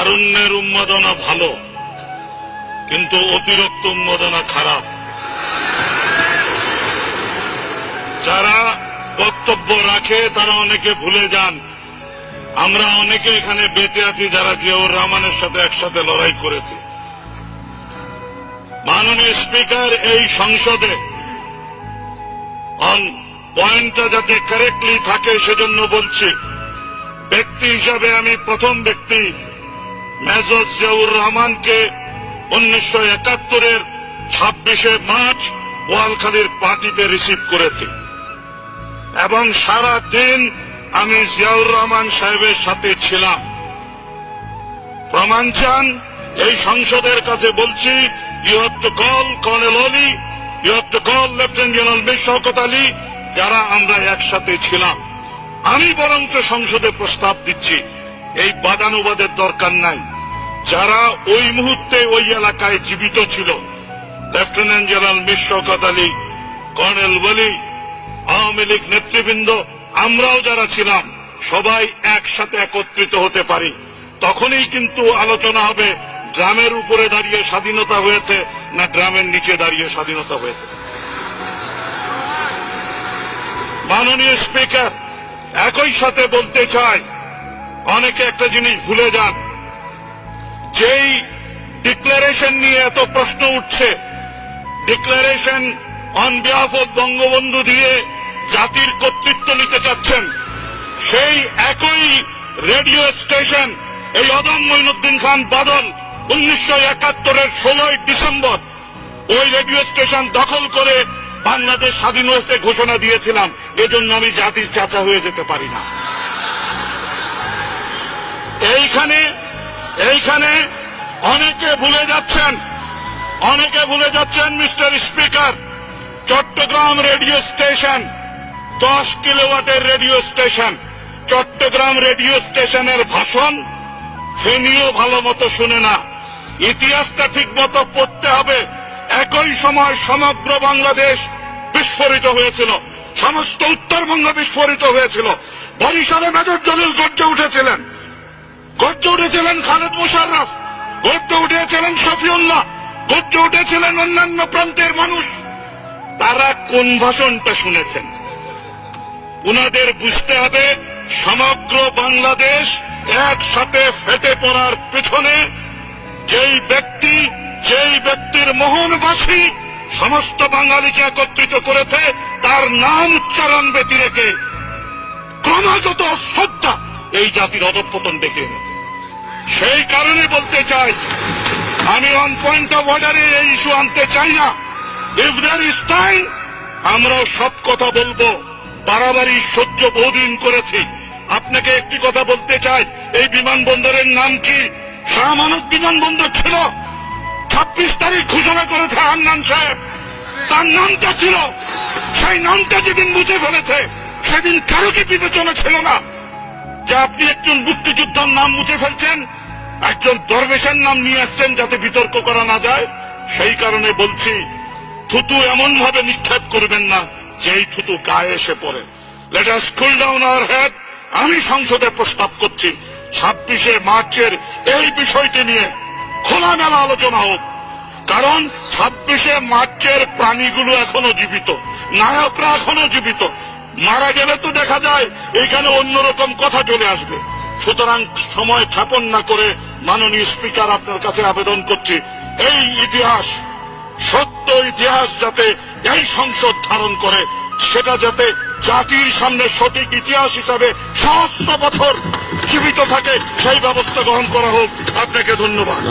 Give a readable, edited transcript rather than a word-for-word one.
তারুণ্যের উন্মাদনা ভালো, কিন্তু অতিরিক্ত উন্মাদনা খারাপ। যারা বক্তব্য রাখে তারা অনেকে ভুলে যান আমরা অনেকে এখানে বেঁচে আছি যারা জিয়াউর রহমানের সাথে একসাথে লড়াই করেছি। মাননীয় স্পিকার, এই সংসদে পয়েন্টটা যাতে কারেক্টলি থাকে সেজন্য বলছি, ব্যক্তি হিসাবে আমি প্রথম ব্যক্তি মেজর জিয়াউর রহমানকে 1971-এর 26শে মার্চ বোয়ালখালীর পার্টিতে রিসিভ করেছি এবং সারা দিন আমি জিয়াউর রহমান সাহেবের সাথে ছিলাম। প্রমাণ চান? এই সংসদের কাছে বলছি, you have to call colonel Oli, you have to call lieutenant general Mir Shaukat Ali, যারা আমরা একসাথে ছিলাম। আমি বরঞ্চ সংসদে প্রস্তাব দিচ্ছি, এই বাদানুবাদের দরকার নাই। যারা ওই মুহূর্তে ওই এলাকায় জীবিত ছিল, lieutenant general Mir Shaukat Ali, colonel Oli, Awami League নেতৃবৃন্দ, আমরাও যারা ছিলাম, সবাই একসাথে একত্রিত হতে পারি। তখনই কিন্তু আলোচনা হবে গ্রামের উপরে দাঁড়িয়ে স্বাধীনতা হয়েছে না গ্রামের নিচে দাঁড়িয়ে স্বাধীনতা হয়েছে। মাননীয় স্পিকার, একই সাথে বলতে চাই, অনেকে একটা জিনিস ভুলে যান, যেই ডিক্লারেশন নিয়ে এত প্রশ্ন উঠছে, declaration on behalf of Bangabandhu দিয়ে জাতির কর্তৃত্ব নিতে চাচ্ছেন, সেই একই রেডিও স্টেশন এই অদম মঈনুদ্দিন খান বাদল 1971-এর 16ই ডিসেম্বর ওই রেডিও স্টেশন দখল করে বাংলাদেশ স্বাধীন হয়েছে ঘোষণা দিয়েছিলাম। এজন্য আমি জাতির চাচা হয়ে যেতে পারি না। এইখানে অনেকে ভুলে যাচ্ছেন mister speaker, Chittagong radio station 10 কিলোওয়াটের রেডিও স্টেশন। চট্টগ্রাম রেডিও স্টেশনের ভাষণ ফেনীও ভালো মতো শুনে না। ইতিহাসটা ঠিক মতো পড়তে হবে। একই সময় সমগ্র বাংলাদেশ বিস্ফোরিত হয়েছিল, সমস্ত উত্তরবঙ্গ বিস্ফোরিত হয়েছিল। বরিশালে মেজর জলিল গর্জে উঠেছিলেন খালেদ মোশাররফ, গর্জে উঠেছিলেন শফিউল্লাহ, গর্জে উঠেছিলেন অন্যান্য প্রান্তের মানুষ। তারা কোন ভাষণটা শুনেছেন? উনাদের বুঝতে হবে সমগ্র বাংলাদেশ একসাথে ফেটে পড়ার পেছনে যেই ব্যক্তির মোহনবাসী সমস্ত বাঙালিকে একত্রিত করেছে, তার নাম উচ্চারণ ব্যতি রেখে ক্রমাগত শ্রদ্ধা এই জাতির অধঃপতন ডেকে এনেছে। সেই কারণে বলতে চাই, আমি অন পয়েন্ট অফ অর্ডারে এই ইস্যু আনতে চাই না। ইফ দেয়ার ইজ টাইম, আমরাও সব কথা বলবো। বাড়াবাড়ি সহ্য বহুদিন করেছি। আপনাকে একটি কথা বলতে চাই, এই বিমানবন্দরের নাম কি? শাহ আমানত বিমানবন্দর ছিল। 26 তারিখ ঘোষণা করেছে হান্নান সাহেব, তার নামটা ছিল। সেই নামটা যেদিন মুছে ফেলেছে, সেদিন কারো কি বিবেচনা ছিল না যে আপনি একজন মুক্তিযোদ্ধার নাম মুছে ফেলছেন, একজন দরবেশের নাম নিয়ে আসছেন যাতে বিতর্ক করা না যায়? সেই কারণে বলছি, থুতু এমন ভাবে নিক্ষেপ করবেন না যেই থুতু গায়ে এসে পড়ে। Let us cool down our head. আমি সংসদে প্রস্তাব করছি 26শে মার্চের এই বিষয়টি নিয়ে খোলামেলা আলোচনা হোক। কারণ 26শে মার্চের প্রাণীগুলো এখনো জীবিত, নায়করা এখনো জীবিত। মারা গেলে তো দেখা যায় এখানে অন্যরকম কথা চলে আসবে। সুতরাং সময় ক্ষেপণ না করে মাননীয় স্পিকার, আপনার কাছে আবেদন করছি, এই ইতিহাস, সত্য ইতিহাস যাতে এই সংসদ ধারণ করে, সেটা যাতে জাতির সামনে সঠিক ইতিহাস হিসাবে সহস্র বছর জীবিত থাকে, সেই ব্যবস্থা গ্রহণ করা হোক। আপনাকে ধন্যবাদ।